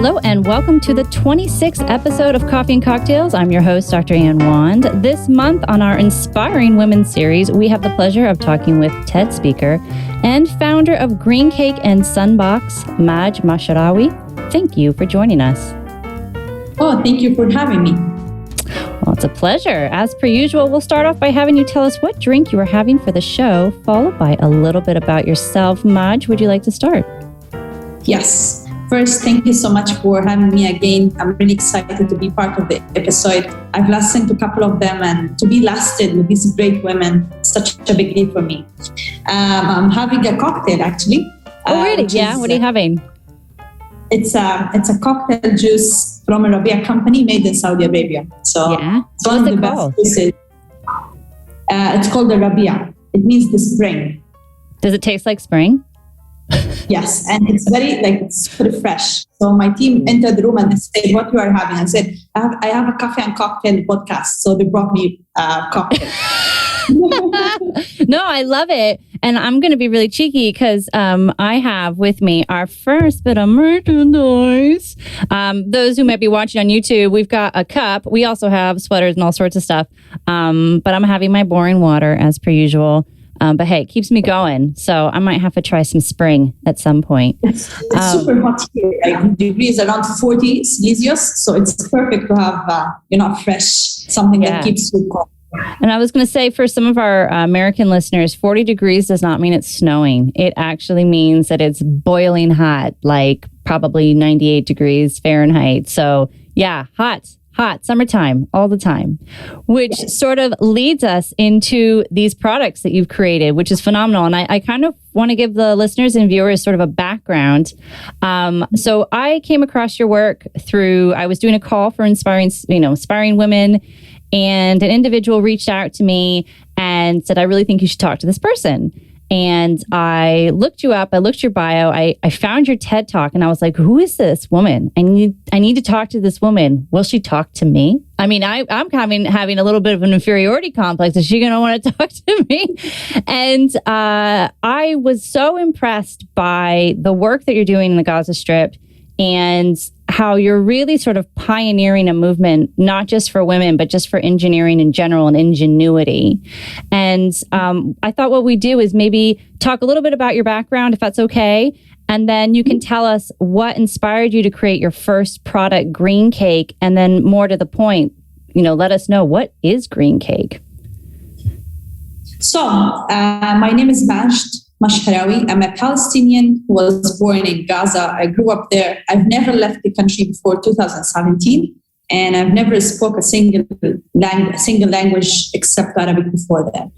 Hello and welcome to the 26th episode of Coffee and Cocktails. I'm your host, Dr. Ann Wand. This month on our Inspiring Women series, we have the pleasure of talking with TED speaker and founder of GreenCake and Sunbox, Majd Mashharawi. Thank you for joining us. Oh, thank you for having me. Well, it's a pleasure. As per usual, we'll start off by having you tell us what drink you are having for the show, followed by a little bit about yourself. Majd, would you like to start? Yes. First, thank you so much for having me again. I'm really excited to be part of the episode. I've listened to a couple of them, and to be lasted with these great women, such a big deal for me. I'm having a cocktail, actually. Oh, really? Yeah. What are you having? It's a cocktail juice from a Rabia company made in Saudi Arabia. So yeah. It's one of the best juices. It's called the Rabia. It means the spring. Does it taste like spring? Yes, and it's very it's super fresh. So my team entered the room and they said, "What you are having?" I said, "I have a coffee and cocktail podcast." So they brought me a cocktail. No, I love it. And I'm going to be really cheeky because I have with me our first bit of merchandise. Those who might be watching on YouTube, we've got a cup. We also have sweaters and all sorts of stuff. But I'm having my boring water as per usual. But hey, it keeps me going. So I might have to try some spring at some point. It's super hot here. Like degrees around 40 Celsius. So it's perfect to have, fresh, something that keeps you cold. And I was going to say, for some of our American listeners, 40 degrees does not mean it's snowing. It actually means that it's boiling hot, like probably 98 degrees Fahrenheit. So yeah, hot, summertime, all the time, which sort of leads us into these products that you've created, which is phenomenal. And I kind of want to give the listeners and viewers sort of a background. So I came across your work I was doing a call for inspiring women, and an individual reached out to me and said, "I really think you should talk to this person." And I looked you up. I looked your bio. I found your TED Talk, and I was like, "Who is this woman? I need to talk to this woman. Will she talk to me?" I mean, I'm having a little bit of an inferiority complex. Is she going to want to talk to me? And I was so impressed by the work that you're doing in the Gaza Strip and how you're really sort of pioneering a movement, not just for women, but just for engineering in general and ingenuity. And I thought what we do is maybe talk a little bit about your background, if that's okay. And then you can tell us what inspired you to create your first product, GreenCake. And then more to the point, let us know, what is GreenCake? So my name is Majd Mashharawi. I'm a Palestinian who was born in Gaza. I grew up there. I've never left the country before 2017, and I've never spoke a single language except Arabic before that.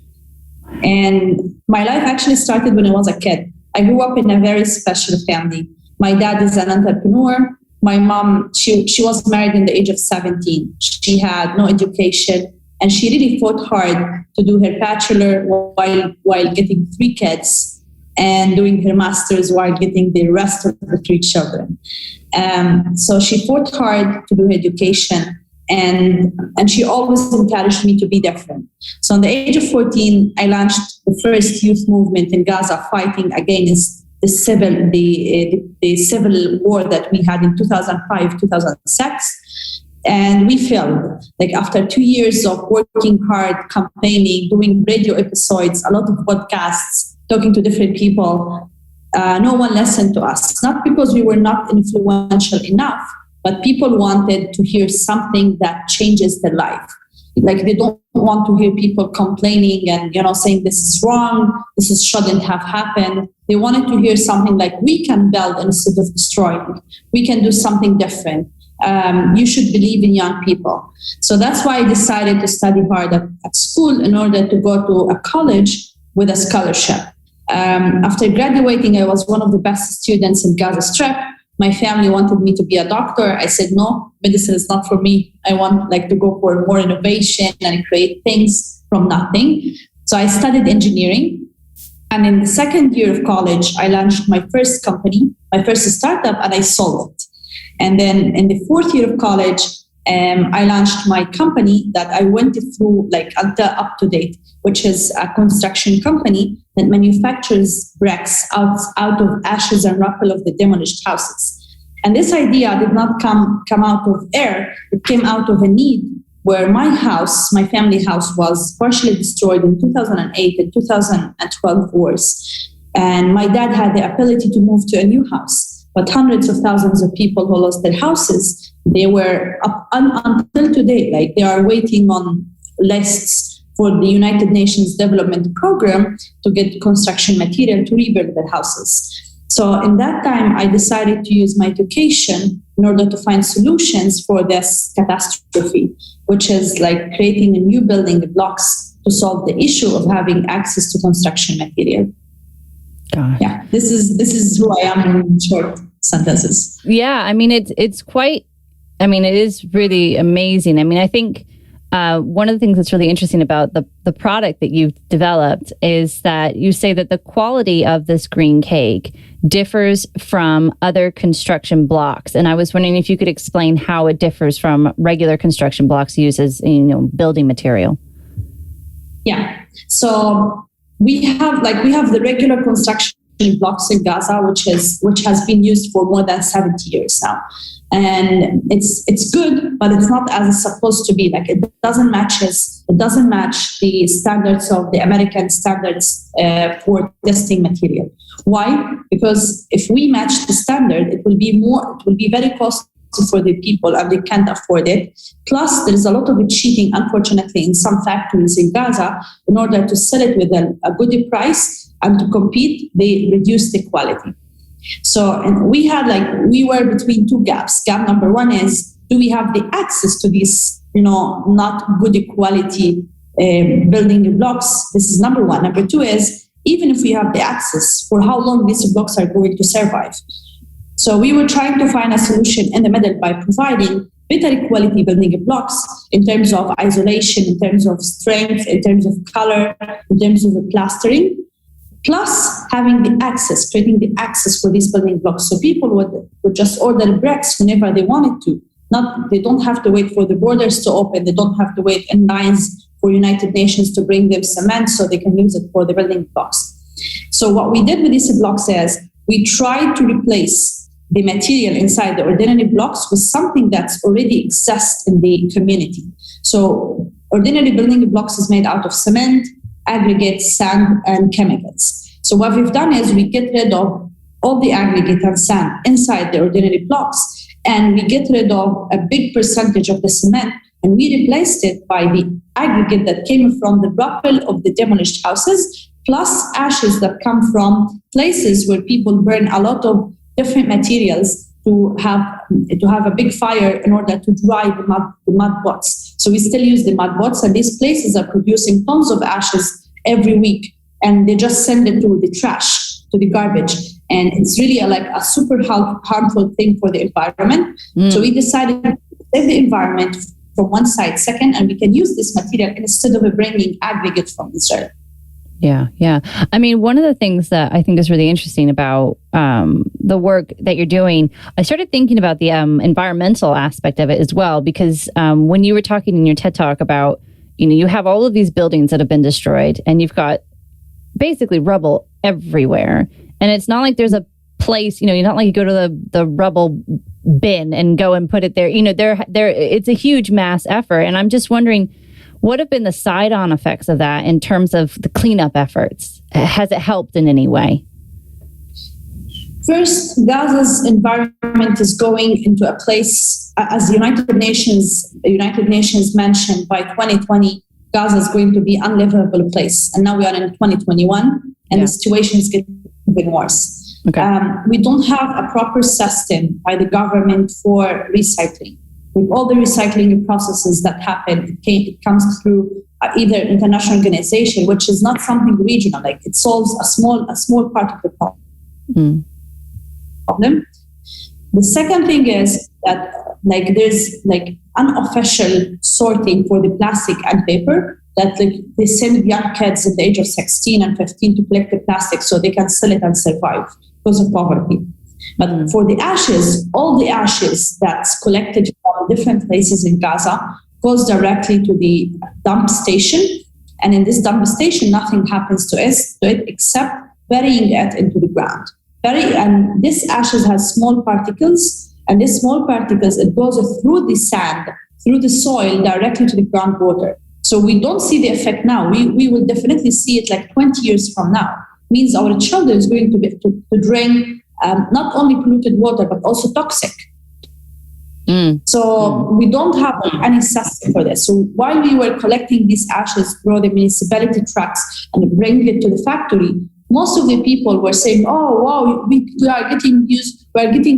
And my life actually started when I was a kid. I grew up in a very special family. My dad is an entrepreneur. My mom, she was married in the age of 17. She had no education, and she really fought hard to do her bachelor while getting 3 kids, and doing her master's while getting the rest of the 3 children. So she fought hard to do her education, and she always encouraged me to be different. So at the age of 14, I launched the first youth movement in Gaza, fighting against the civil war that we had in 2005, 2006. And we failed. After 2 years of working hard, campaigning, doing radio episodes, a lot of podcasts, talking to different people, no one listened to us. Not because we were not influential enough, but people wanted to hear something that changes their life. They don't want to hear people complaining and saying this is wrong, this shouldn't have happened. They wanted to hear something like, we can build instead of destroying. We can do something different. You should believe in young people. So that's why I decided to study hard at school in order to go to a college with a scholarship. After graduating, I was one of the best students in Gaza Strip. My family wanted me to be a doctor. I said, no, medicine is not for me. I want to go for more innovation and create things from nothing. So I studied engineering. And in the second year of college, I launched my first company, my first startup, and I sold it. And then in the 4th year of college, I launched my company that I went through until up to date, which is a construction company that manufactures bricks out of ashes and rubble of the demolished houses. And this idea did not come out of air. It came out of a need where my family house, was partially destroyed in 2008 and 2012 wars. And my dad had the ability to move to a new house. But hundreds of thousands of people who lost their houses, they were up until today, like they are waiting on lists for the United Nations Development Program to get construction material to rebuild their houses. So in that time, I decided to use my education in order to find solutions for this catastrophe, which is like creating a new building blocks to solve the issue of having access to construction material. Gosh. Yeah, this is who I am in short sentences. Yeah, I mean, it is really amazing. I mean, I think one of the things that's really interesting about the product that you've developed is that you say that the quality of this green cake differs from other construction blocks. And I was wondering if you could explain how it differs from regular construction blocks used as, building material. Yeah. So we have the regular construction blocks in Gaza, which has been used for more than 70 years now. And it's good, but it's not as it's supposed to be. Like it doesn't match the standards of the American standards for testing material. Why? Because if we match the standard, it will be very costly for the people and they can't afford it. Plus, there is a lot of cheating, unfortunately, in some factories in Gaza. In order to sell it with a good price and to compete, they reduce the quality. So, and we were between two gaps. Gap number one is, do we have the access to these, not good quality building blocks? This is number one. Number two is, even if we have the access, for how long these blocks are going to survive? So we were trying to find a solution in the middle by providing better quality building blocks in terms of isolation, in terms of strength, in terms of color, in terms of the plastering. Plus having the access, creating the access for these building blocks. So people would just order bricks whenever they wanted to. They don't have to wait for the borders to open. They don't have to wait in lines for United Nations to bring them cement so they can use it for the building blocks. So what we did with these blocks is we tried to replace the material inside the ordinary blocks with something that's already exists in the community. So ordinary building blocks is made out of cement, aggregates, sand, and chemicals. So what we've done is we get rid of all the aggregate and sand inside the ordinary blocks, and we get rid of a big percentage of the cement, and we replaced it by the aggregate that came from the rubble of the demolished houses, plus ashes that come from places where people burn a lot of different materials to have a big fire in order to dry the mud pots. So we still use the mud pots, and these places are producing tons of ashes every week, and they just send it to the trash, to the garbage. And it's really a super harmful thing for the environment. So we decided to save the environment from one side, second, and we can use this material instead of bringing aggregate from Israel. Yeah. I mean, one of the things that I think is really interesting about the work that you're doing, I started thinking about the environmental aspect of it as well, because when you were talking in your TED Talk about, you have all of these buildings that have been destroyed and you've got basically rubble everywhere. And it's not like there's a place, not like you go to the rubble bin and go and put it there. It's a huge mass effort. And I'm just wondering, what have been the side-on effects of that in terms of the cleanup efforts? Has it helped in any way? First, Gaza's environment is going into a place, as the United Nations mentioned, by 2020, Gaza is going to be an unlivable place. And now we are in 2021, and the situation is getting even worse. Okay. We don't have a proper system by the government for recycling. With all the recycling processes that happen, it comes through either international organization, which is not something regional. Like it solves a small part of the problem. The second thing is that there's unofficial sorting for the plastic and paper. That they send young kids at the age of 16 and 15 to collect the plastic so they can sell it and survive because of poverty. But for the ashes, all the ashes that's collected from different places in Gaza goes directly to the dump station. And in this dump station, nothing happens to it except burying it into the ground. And this ashes has small particles And these small particles, it goes through the sand, through the soil, directly to the groundwater. So we don't see the effect now. We will definitely see it like 20 years from now. Means our children is going to drink not only polluted water, but also toxic. So we don't have any system for this. So while we were collecting these ashes through the municipality trucks and bringing it to the factory, most of the people were saying, "Oh, wow, we are getting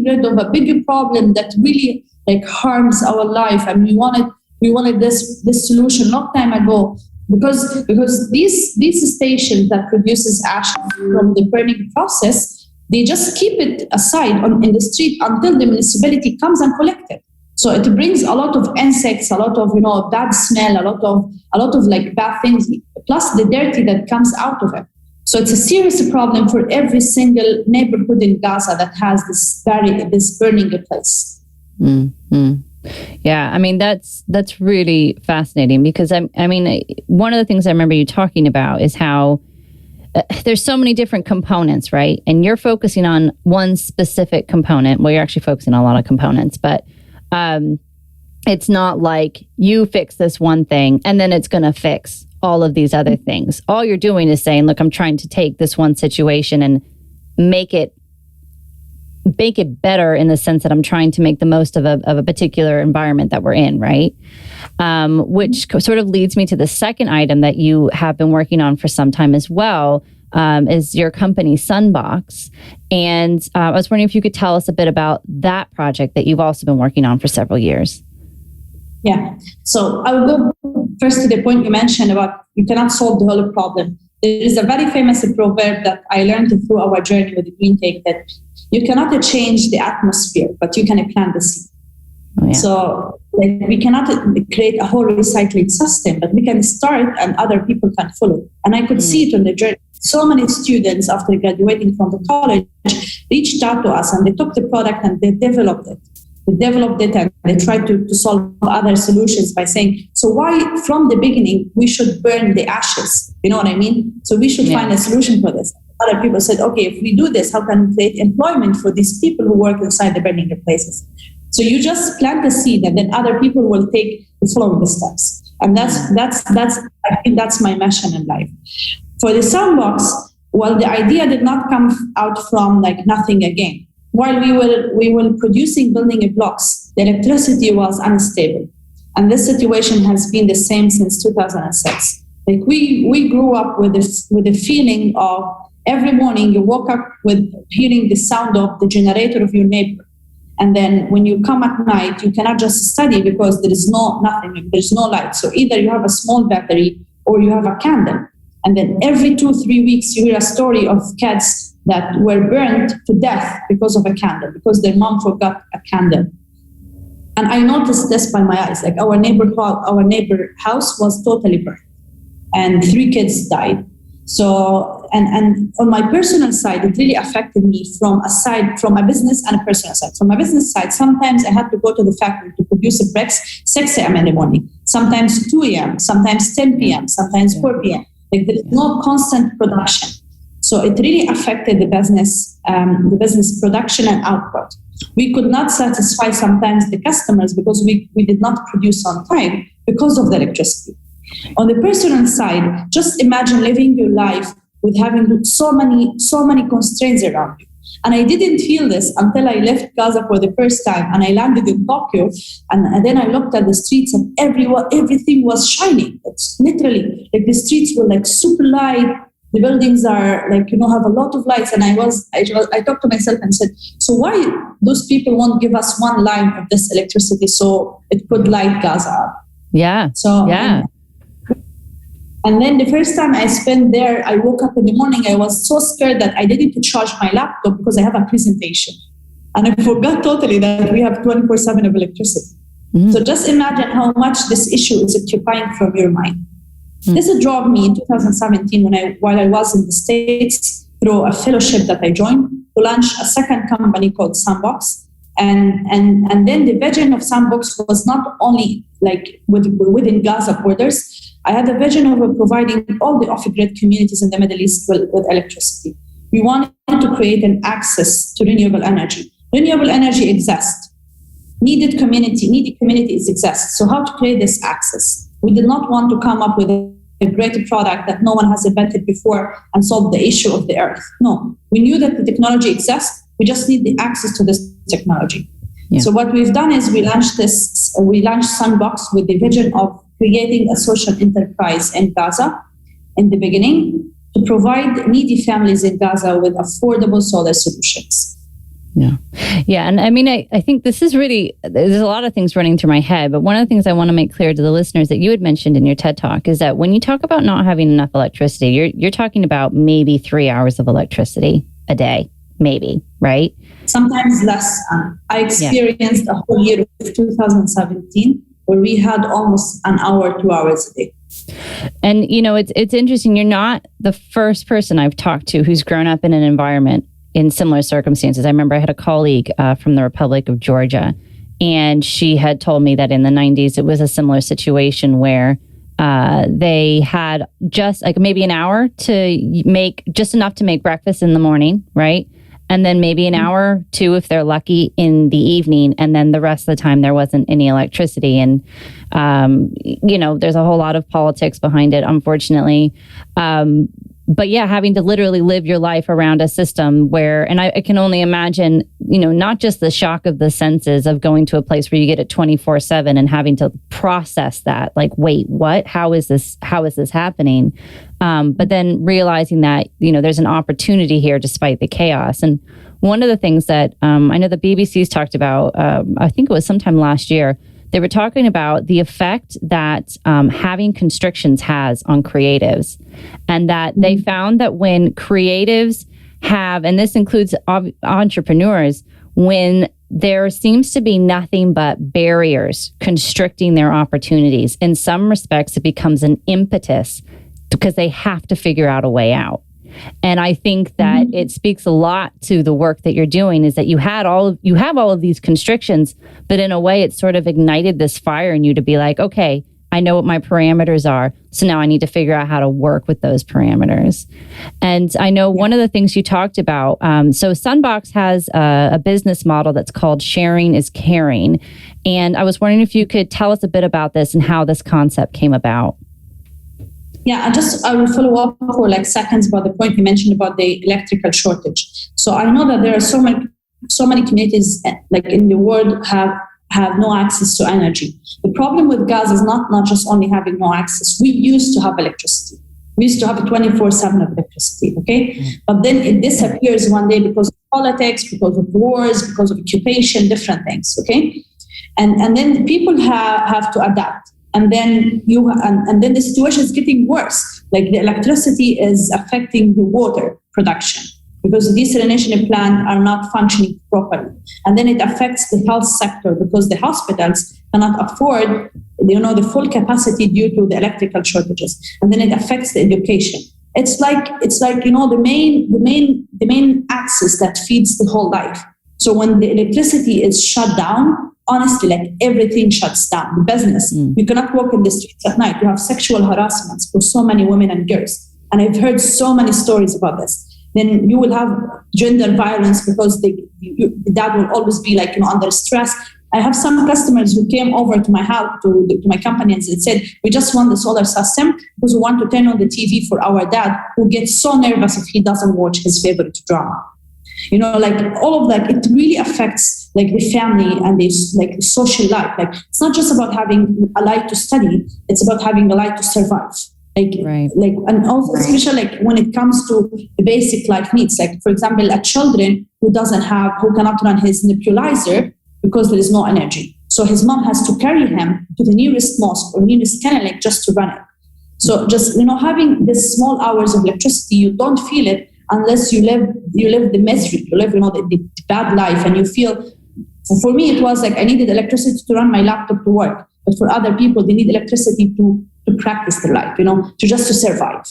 rid of a bigger problem that really like harms our life, and we wanted this solution long time ago." Because these stations that produces ashes from the burning process, they just keep it aside in the street until the municipality comes and collects it. So it brings a lot of insects, a lot of bad smell, a lot of like bad things, plus the dirty that comes out of it. So it's a serious problem for every single neighborhood in Gaza that has this burning place. Mm-hmm. Yeah, I mean that's really fascinating because I mean one of the things I remember you talking about is how there's so many different components, right? And you're focusing on one specific component. Well, you're actually focusing on a lot of components, but it's not like you fix this one thing and then it's going to fix all of these other things. All you're doing is saying, look, I'm trying to take this one situation and make it better in the sense that I'm trying to make the most of a particular environment that we're in, right? Which sort of leads me to the second item that you have been working on for some time as well, is your company Sunbox. And I was wondering if you could tell us a bit about that project that you've also been working on for several years. Yeah. So I'll go first to the point you mentioned about you cannot solve the whole problem. There is a very famous proverb that I learned through our journey with the GreenCake that you cannot change the atmosphere, but you can plant the seed. Oh, yeah. So we cannot create a whole recycling system, but we can start and other people can follow. And I could see it on the journey. So many students after graduating from the college reached out to us and they took the product and they developed it. And they tried to solve other solutions by saying, so why from the beginning we should burn the ashes? You know what I mean? So we should find a solution for this. Other people said, okay, if we do this, how can we create employment for these people who work inside the burning places? So you just plant the seed and then other people will take the following steps. And that's I think that's my mission in life. For the Sunbox, well, the idea did not come out from like nothing again. While we were producing building blocks, the electricity was unstable. And this situation has been the same since 2006. Like we grew up with the feeling of every morning you woke up with hearing the sound of the generator of your neighbor. And then when you come at night, you cannot just study because there is nothing, there's no light. So either you have a small battery or you have a candle. And then every 2-3 weeks, you hear a story of kids that were burned to death because of a candle, because their mom forgot a candle. And I noticed this by my eyes. Like our neighbor house was totally burned and 3 kids died. So, and on my personal side, it really affected me from a business and a personal side. From my business side, sometimes I had to go to the factory to produce the bricks 6 a.m. in the morning, sometimes 2 a.m., sometimes 10 p.m., sometimes 4 p.m. Like there is no constant production. So it really affected the business production and output. We could not satisfy sometimes the customers because we did not produce on time because of the electricity. On the personal side, just imagine living your life with having so many constraints around you. And I didn't feel this until I left Gaza for the first time and I landed in Tokyo. And then I looked at the streets and everything was shining. It's literally like the streets were like super light. The buildings are like, have a lot of lights. And I talked to myself and said, so why those people won't give us one line of this electricity so it could light Gaza up? Yeah. So, yeah. And then the first time I spent there, I woke up in the morning, I was so scared that I didn't charge my laptop because I have a presentation. And I forgot totally that we have 24/7 of electricity. Mm-hmm. So just imagine how much this issue is occupying from your mind. Mm-hmm. This drove me in 2017 while I was in the States through a fellowship that I joined to launch a second company called Sunbox. And then the vision of Sunbox was not only like within Gaza borders. I had a vision of providing all the off-grid communities in the Middle East with electricity. We wanted to create an access to renewable energy. Renewable energy exists. needy communities exist. So how to create this access? We did not want to come up with a great product that no one has invented before and solve the issue of the earth. No, we knew that the technology exists. We just need the access to this technology. Yeah. So what we've done is we launched Sunbox with the vision of creating a social enterprise in Gaza in the beginning to provide needy families in Gaza with affordable solar solutions. Yeah. Yeah. And I mean, I think this is really, there's a lot of things running through my head, but one of the things I want to make clear to the listeners that you had mentioned in your TED Talk is that when you talk about not having enough electricity, you're talking about maybe 3 hours of electricity a day, maybe, right? Sometimes less. I experienced a whole year of 2017 where we had almost an hour, 2 hours a day. And, you know, it's interesting. You're not the first person I've talked to who's grown up in an environment in similar circumstances. I remember I had a colleague from the Republic of Georgia, and she had told me that in the 90s, it was a similar situation where they had just like maybe an hour to make just enough to make breakfast in the morning, right? And then maybe an hour or two, if they're lucky, in the evening. And then the rest of the time, there wasn't any electricity. And, you know, there's a whole lot of politics behind it, unfortunately. But yeah, having to literally live your life around a system where, and I can only imagine, you know, not just the shock of the senses of going to a place where you get it 24/7 and having to process that, like, wait, what? How is this happening? But then realizing that, you know, there's an opportunity here despite the chaos. And one of the things that I know the BBC's talked about, I think it was sometime last year, they were talking about the effect that having constrictions has on creatives, and that they found that when creatives have, and this includes entrepreneurs, when there seems to be nothing but barriers constricting their opportunities, in some respects, it becomes an impetus because they have to figure out a way out. And I think that it speaks a lot to the work that you're doing, is that you have all of these constrictions, but in a way it sort of ignited this fire in you to be like, okay, I know what my parameters are. So now I need to figure out how to work with those parameters. And I know one of the things you talked about, so Sunbox has a business model that's called Sharing is Caring. And I was wondering if you could tell us a bit about this and how this concept came about. Yeah, I will follow up for like seconds about the point you mentioned about the electrical shortage. So I know that there are so many communities like in the world have no access to energy. The problem with gas is not just only having no access. We used to have electricity. We used to have a 24/7 of electricity, okay? But then it disappears one day because of politics, because of wars, because of occupation, different things, okay? And then people have to adapt. And then then the situation is getting worse. Like the electricity is affecting the water production because the desalination plants are not functioning properly. And then it affects the health sector because the hospitals cannot afford, the full capacity due to the electrical shortages. And then it affects the education. It's like the main axis that feeds the whole life. So when the electricity is shut down, honestly, like everything shuts down. The business, you cannot walk in the streets at night. You have sexual harassments for so many women and girls. And I've heard so many stories about this. Then you will have gender violence because the dad will always be like, under stress. I have some customers who came over to my house, to my company, and said, we just want the solar system because we want to turn on the TV for our dad who gets so nervous if he doesn't watch his favorite drama. Like all of that, it really affects like the family and the like social life. Like it's not just about having a light to study; it's about having a light to survive. And also especially like when it comes to the basic life needs. Like for example, a children who cannot run his nebulizer because there is no energy. So his mom has to carry him to the nearest mosque or nearest clinic just to run it. So just having these small hours of electricity, you don't feel it unless you live the misery, you live the bad life, and you feel. For me, it was like I needed electricity to run my laptop to work, but for other people, they need electricity to practice their life, to survive.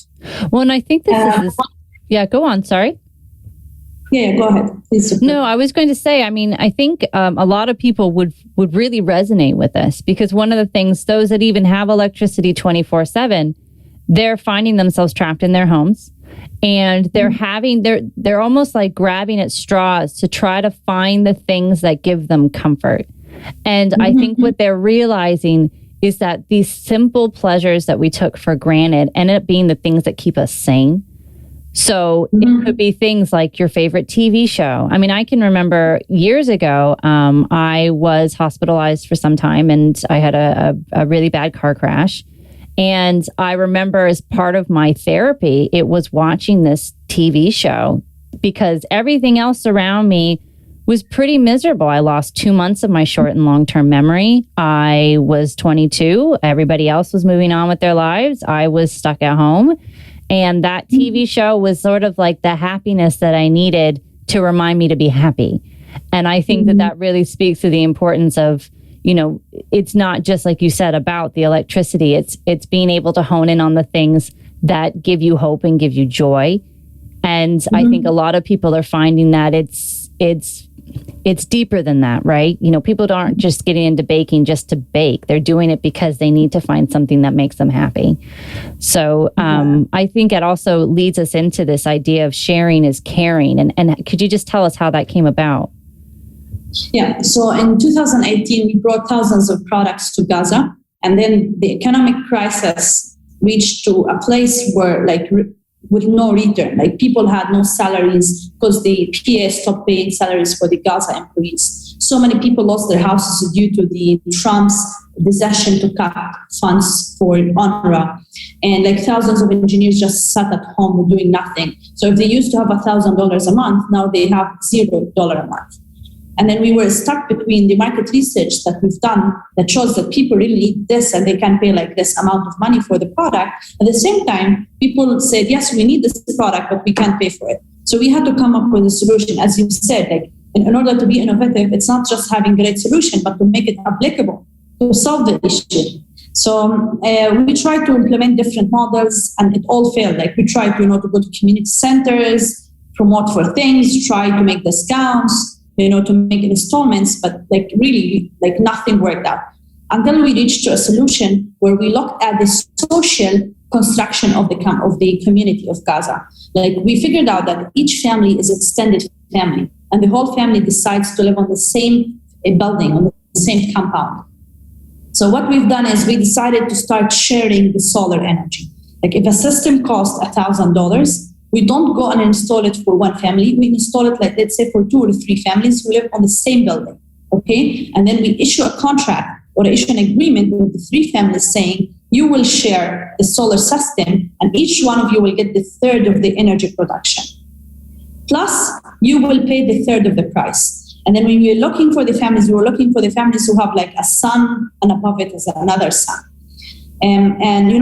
Well, and I think this is. Yeah, go on. Sorry. Yeah, go ahead. Please. No, I was going to say, I mean, I think a lot of people would really resonate with this because one of the things, those that even have electricity 24/7, they're finding themselves trapped in their homes. And they're almost like grabbing at straws to try to find the things that give them comfort. And I think what they're realizing is that these simple pleasures that we took for granted ended up being the things that keep us sane. So it could be things like your favorite TV show. I mean, I can remember years ago, I was hospitalized for some time and I had a really bad car crash. And I remember as part of my therapy, it was watching this TV show because everything else around me was pretty miserable. I lost 2 months of my short and long-term memory. I was 22. Everybody else was moving on with their lives. I was stuck at home. And that TV show was sort of like the happiness that I needed to remind me to be happy. And I think that really speaks to the importance of, it's not just like you said about the electricity. It's being able to hone in on the things that give you hope and give you joy. And I think a lot of people are finding that it's deeper than that, right? People aren't just getting into baking just to bake. They're doing it because they need to find something that makes them happy. So I think it also leads us into this idea of sharing is caring. And could you just tell us how that came about? Yeah. So in 2018, we brought thousands of products to Gaza. And then the economic crisis reached to a place where with no return. People had no salaries because the PA stopped paying salaries for the Gaza employees. So many people lost their houses due to the Trump's decision to cut funds for UNRWA. And thousands of engineers just sat at home doing nothing. So if they used to have $1,000 a month, now they have $0 a month. And then we were stuck between the market research that we've done that shows that people really need this and they can pay this amount of money for the product. At the same time, people said, yes, we need this product, but we can't pay for it. So we had to come up with a solution. As you said, in order to be innovative, it's not just having a great solution, but to make it applicable to solve the issue. So we tried to implement different models and it all failed. We tried to go to community centers, promote for things, try to make discounts, to make installments, but really nothing worked out until we reached a solution where we looked at the social construction of the community of Gaza. We figured out that each family is extended family and the whole family decides to live on the same building, on the same compound. So what we've done is we decided to start sharing the solar energy. If a system costs $1,000, we don't go and install it for one family. We install it, let's say, for 2 or 3 families who live on the same building, okay? And then we issue a contract or issue an agreement with the 3 families saying, you will share the solar system and each one of you will get the third of the energy production. Plus, you will pay the third of the price. And then when we were looking for the families, we were looking for the families who have a son and above it is another son. And in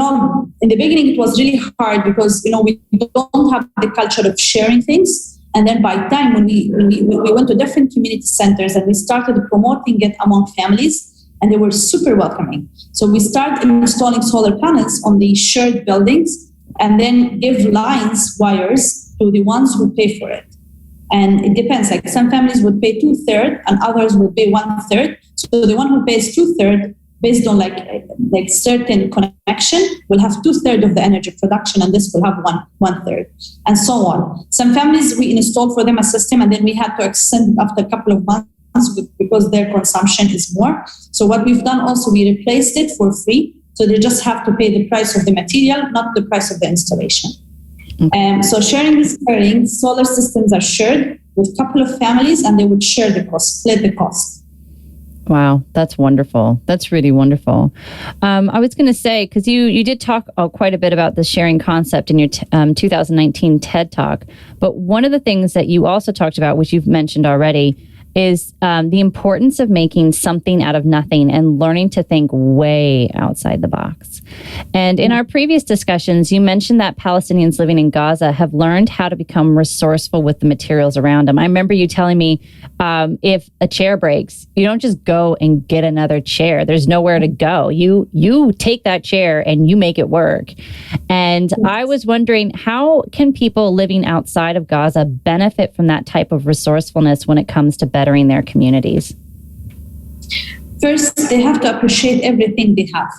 the beginning, it was really hard because, we don't have the culture of sharing things. And then by time when we went to different community centers and we started promoting it among families, and they were super welcoming. So we started installing solar panels on the shared buildings and then give wires to the ones who pay for it. And it depends, some families would pay 2/3 and others would pay 1/3. So the one who pays 2/3 based on certain connection, will have 2/3 of the energy production, and this will have 1/3, and so on. Some families, we installed for them a system, and then we had to extend after a couple of months because their consumption is more. So what we've done also, we replaced it for free, so they just have to pay the price of the material, not the price of the installation. Okay. So sharing is caring. Solar systems are shared with a couple of families, and they would share the cost, split the cost. Wow, that's wonderful. That's really wonderful. I was going to say, because you did talk quite a bit about the sharing concept in your 2019 TED Talk, but one of the things that you also talked about, which you've mentioned already, is the importance of making something out of nothing and learning to think way outside the box. And in our previous discussions, you mentioned that Palestinians living in Gaza have learned how to become resourceful with the materials around them. I remember you telling me if a chair breaks, you don't just go and get another chair. There's nowhere to go. You take that chair and you make it work. And I was wondering, how can people living outside of Gaza benefit from that type of resourcefulness when it comes to bettering their communities? First, they have to appreciate everything they have.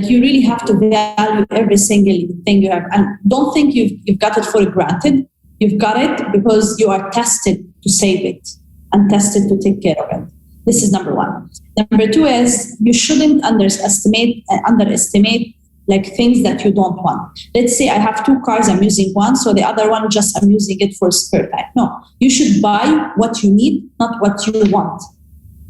You really have to value every single thing you have. And don't think you've got it for granted. You've got it because you are tested to save it and tested to take care of it. This is number one. Number two is you shouldn't underestimate like things that you don't want. Let's say I have 2 cars, I'm using one, so the other one just I'm using it for spare time. No, you should buy what you need, not what you want.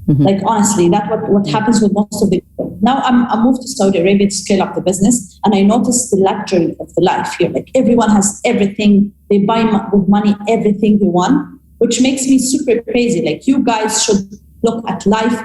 Like honestly, that's what happens with most of the people. Now I moved to Saudi Arabia to scale up the business, and I noticed the luxury of the life here. Like everyone has everything. They buy with money everything they want, which makes me super crazy. Like you guys should look at life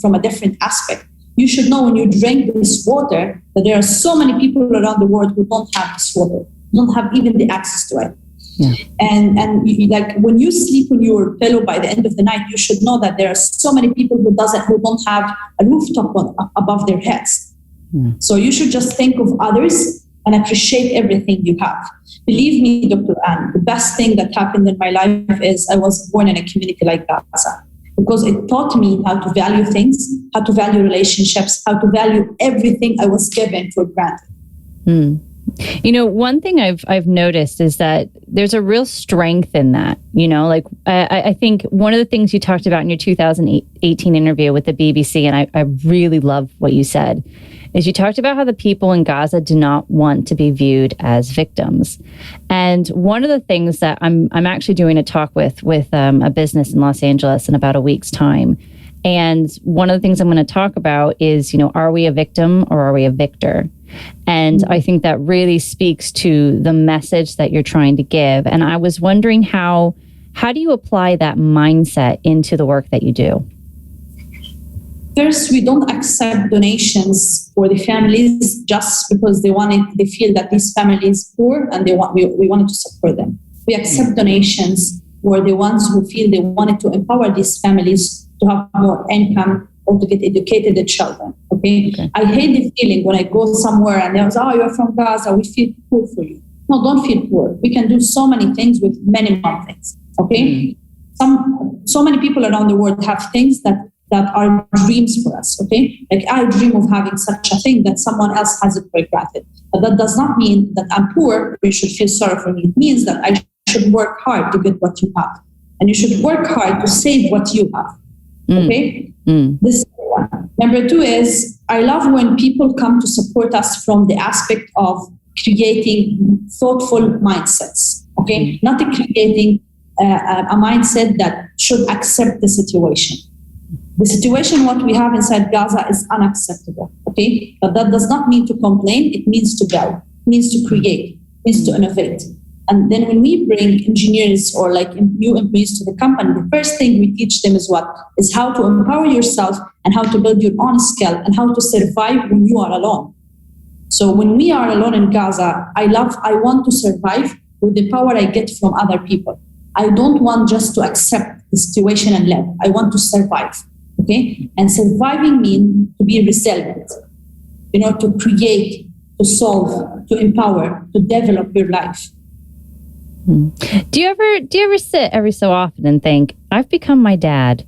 from a different aspect. You should know when you drink this water that there are so many people around the world who don't have this water, don't have even the access to it. Yeah. And you, like when you sleep on your pillow by the end of the night, you should know that there are so many people who don't have a rooftop above their heads. Yeah. So you should just think of others and appreciate everything you have. Believe me, Dr. Anne, the best thing that happened in my life is I was born in a community like Gaza, because it taught me how to value things, how to value relationships, how to value everything I was given for granted. You know, one thing I've noticed is that there's a real strength in that. You know, like I think one of the things you talked about in your 2018 interview with the BBC, and I really love what you said, is you talked about how the people in Gaza do not want to be viewed as victims. And one of the things that I'm actually doing a talk with a business in Los Angeles in about a week's time. And one of the things I'm going to talk about is, you know, are we a victim or are we a victor? And I think that really speaks to the message that you're trying to give. And I was wondering how do you apply that mindset into the work that you do? First, we don't accept donations for the families just because they feel that these families poor and we wanted to support them. We accept donations for the ones who feel they wanted to empower these families to have more income or to get educated children. Okay? I hate the feeling when I go somewhere and they say, you're from Gaza, we feel poor for you. No, don't feel poor. We can do so many things with minimum things. Okay? So many people around the world have things that are dreams for us. Okay? Like I dream of having such a thing that someone else has it for granted. But that does not mean that I'm poor, you should feel sorry for me. It means that I should work hard to get what you have. And you should work hard to save what you have. Okay? This is one. Number two is, I love when people come to support us from the aspect of creating thoughtful mindsets. Okay? Not creating a mindset that should accept the situation. The situation, what we have inside Gaza is unacceptable. Okay? But that does not mean to complain. It means to build. It means to create. It means to innovate. And then when we bring engineers or like new employees to the company, the first thing we teach them is how to empower yourself and how to build your own skill and how to survive when you are alone. So when we are alone in Gaza, I want to survive with the power I get from other people. I don't want just to accept the situation and live. I want to survive. Okay? And surviving means to be resilient, to create, to solve, to empower, to develop your life. Do you ever sit every so often and think, I've become my dad?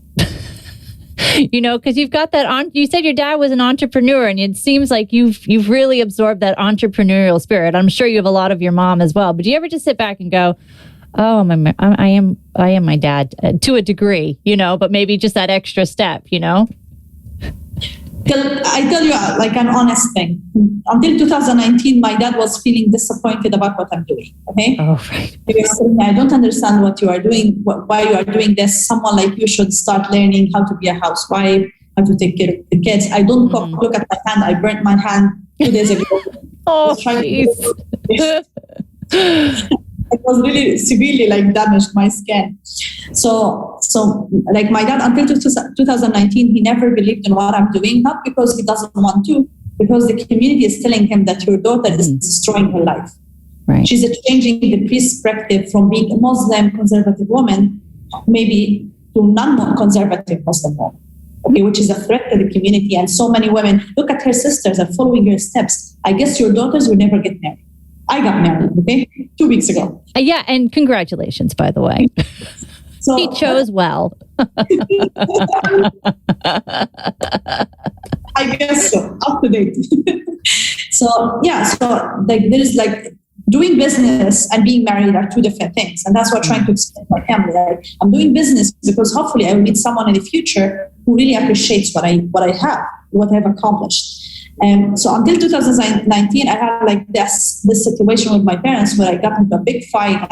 Because you've got that you said your dad was an entrepreneur, and it seems like you've really absorbed that entrepreneurial spirit. I'm sure you have a lot of your mom as well. But do you ever just sit back and go, oh, I am my dad to a degree, but maybe just that extra step, I tell you like an honest thing. Until 2019, my dad was feeling disappointed about what I'm doing. Okay? Oh, right. He was saying, I don't understand what you are doing, why you are doing this. Someone like you should start learning how to be a housewife, how to take care of the kids. I don't look at my hand. I burnt my hand 2 days ago. Oh, jeez. It was really severely damaged my skin. So like my dad, until 2019, he never believed in what I'm doing, not because he doesn't want to, because the community is telling him that your daughter is destroying her life. Right. She's changing the perspective from being a Muslim conservative woman, maybe to non-conservative Muslim woman, okay, which is a threat to the community. And so many women, look at her sisters, are following her steps. I guess your daughters will never get married. I got married, okay, 2 weeks ago. Yeah, and congratulations, by the way. So he chose well. I guess so, up to date. So there's doing business and being married are two different things. And that's what I'm trying to explain to my family. I'm doing business because hopefully I will meet someone in the future who really appreciates what I have accomplished. So until 2019, I had like this situation with my parents where I got into a big fight,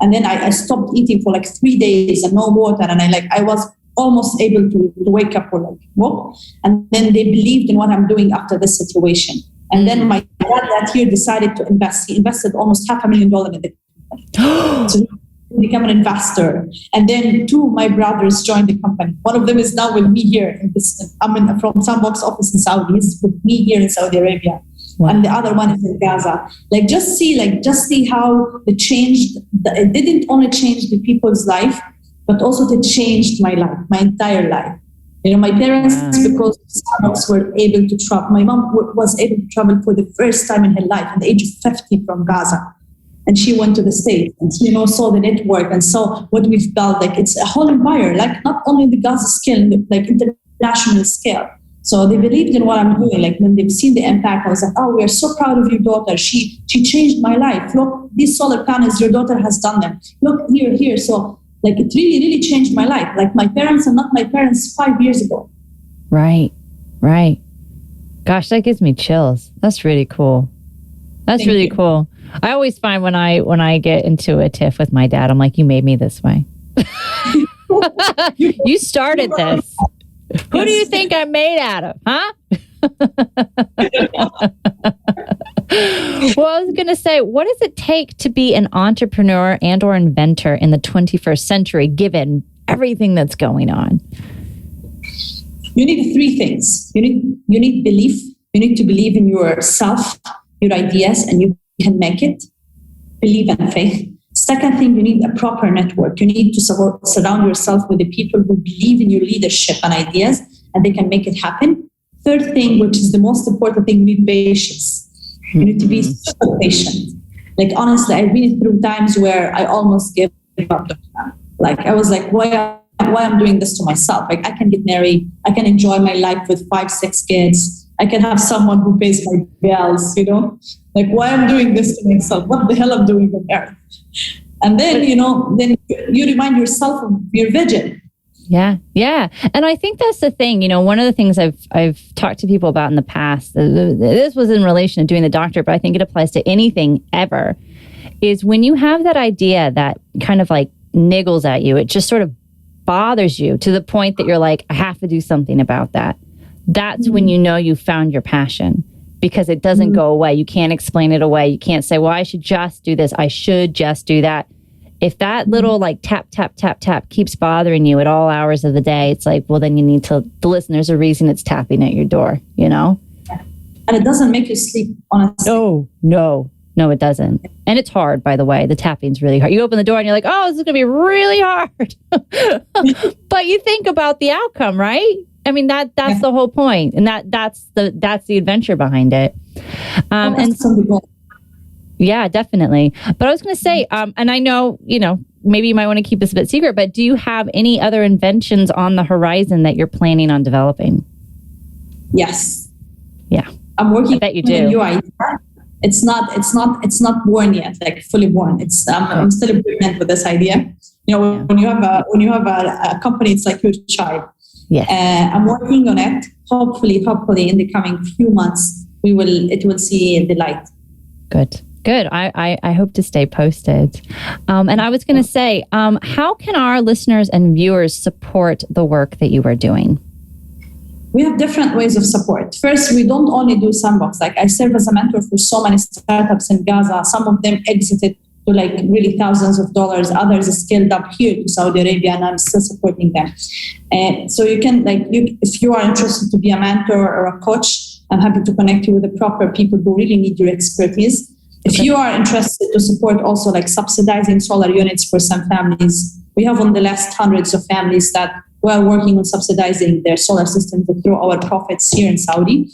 and then I stopped eating for like 3 days and no water, and I was almost able to wake up or like walk. And then they believed in what I'm doing after this situation. And then my dad that year decided to invest. He invested almost $500,000 in the company. So he became an investor. And then 2 of my brothers joined the company. One of them is now with me here. I'm from Sunbox office in Saudi. He's with me here in Saudi Arabia. Wow. And the other one is in Gaza. Just see how it changed. It didn't only change the people's life, but also it changed my life, my entire life. My parents, because Sunbox were able to travel. My mom was able to travel for the first time in her life at the age of 50 from Gaza. And she went to the States and, saw the network and saw what we've built. Like, it's a whole empire, like not only the Gaza scale, like international scale. So they believed in what I'm doing. Like, when they've seen the impact, I was like, oh, we are so proud of your daughter. She changed my life. Look, these solar panels, your daughter has done them. Look, here. So, like, it really, really changed my life. Like, my parents are not my parents 5 years ago. Right. Gosh, that gives me chills. That's really cool. That's really cool. I always find when I get into a tiff with my dad, I'm like, you made me this way. You started this. Who do you think I'm made out of, huh? Well, I was going to say, what does it take to be an entrepreneur and or inventor in the 21st century, given everything that's going on? You need 3 things. You need belief. You need to believe in yourself, your ideas, and you can make it. Believe and faith. Second thing, you need a proper network. You need to surround yourself with the people who believe in your leadership and ideas, and they can make it happen. Third thing, which is the most important thing, you need patience. You need to be super patient. Like, honestly, I've been through times where I almost gave up. Like, I was like, why I'm doing this to myself? Like, I can get married. I can enjoy my life with 5-6 kids. I can have someone who pays my bills, Like, why I'm doing this to myself? What the hell I'm doing on earth? And then, then you remind yourself of your vision. Yeah. And I think that's the thing. One of the things I've talked to people about in the past, this was in relation to doing the doctorate, but I think it applies to anything ever, is when you have that idea that kind of like niggles at you, it just sort of bothers you to the point that you're like, I have to do something about that. That's when you found your passion, because it doesn't go away. You can't explain it away. You can't say, well, I should just do this. I should just do that. If that little like tap, tap, tap, tap keeps bothering you at all hours of the day, it's like, well, then you need to listen. There's a reason it's tapping at your door, And it doesn't make you sleep, honestly. No, it doesn't. And it's hard, by the way. The tapping's really hard. You open the door and you're like, oh, this is going to be really hard. But you think about the outcome, right? I mean, that's the whole point. And that's the adventure behind it. Yeah, definitely. But I was going to say, and I know, maybe you might want to keep this a bit secret, but do you have any other inventions on the horizon that you're planning on developing? Yes. Yeah. I'm working. I bet you do. On a new idea. It's not born yet, like fully born. I'm still pregnant with this idea. When you have a company, it's like your child. Yeah. I'm working on it. Hopefully in the coming few months, it will see the light. Good. I hope to stay posted. And I was going to say, how can our listeners and viewers support the work that you are doing? We have different ways of support. First, we don't only do Sunbox. Like, I serve as a mentor for so many startups in Gaza. Some of them exited to like really thousands of dollars. Others scaled up here to Saudi Arabia, and I'm still supporting them. And so you can, if you are interested to be a mentor or a coach, I'm happy to connect you with the proper people who really need your expertise. If you are interested to support also like subsidizing solar units for some families, we have on the list hundreds of families that we're working on subsidizing their solar systems through our profits here in Saudi.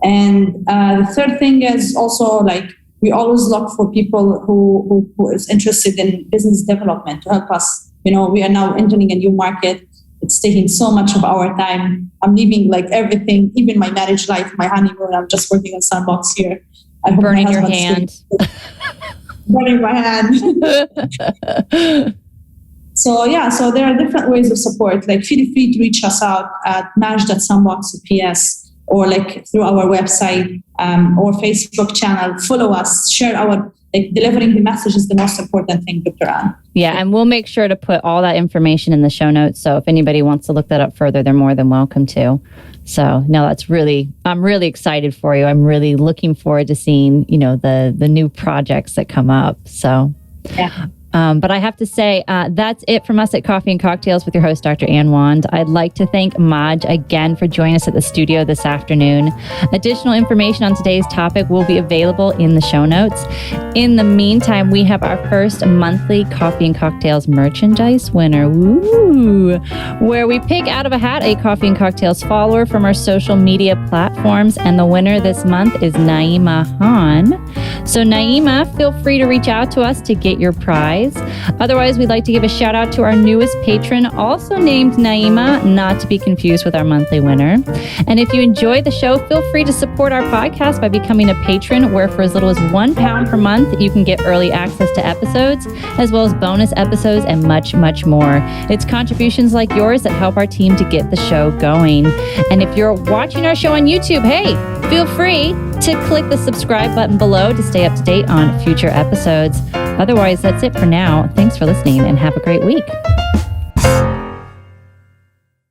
And the third thing is also like, we always look for people who is interested in business development to help us. We are now entering a new market. It's taking so much of our time. I'm leaving like everything, even my marriage life, my honeymoon. I'm just working on Sunbox here. Burning your hand. Burning my hand. So there are different ways of support. Like feel free to reach us out at Majd.sunbox.ps or like through our website or Facebook channel. Follow us, share our, like, delivering the message is the most important thing, Dr. Anne. Yeah, and we'll make sure to put all that information in the show notes. So if anybody wants to look that up further, they're more than welcome to. So no, I'm really excited for you. I'm really looking forward to seeing, the new projects that come up. So yeah. But I have to say, that's it from us at Coffee and Cocktails with your host, Dr. Anne Wand. I'd like to thank Majd again for joining us at the studio this afternoon. Additional information on today's topic will be available in the show notes. In the meantime, we have our first monthly Coffee and Cocktails merchandise winner, where we pick out of a hat a Coffee and Cocktails follower from our social media platforms. And the winner this month is Naima Han. So Naima, feel free to reach out to us to get your prize. Otherwise, we'd like to give a shout out to our newest patron, also named Naima, not to be confused with our monthly winner. And if you enjoy the show, feel free to support our podcast by becoming a patron, where for as little as £1 per month, you can get early access to episodes, as well as bonus episodes and much, much more. It's contributions like yours that help our team to get the show going. And if you're watching our show on YouTube, hey, feel free to click the subscribe button below to stay up to date on future episodes. Otherwise, that's it for now. Thanks for listening and have a great week.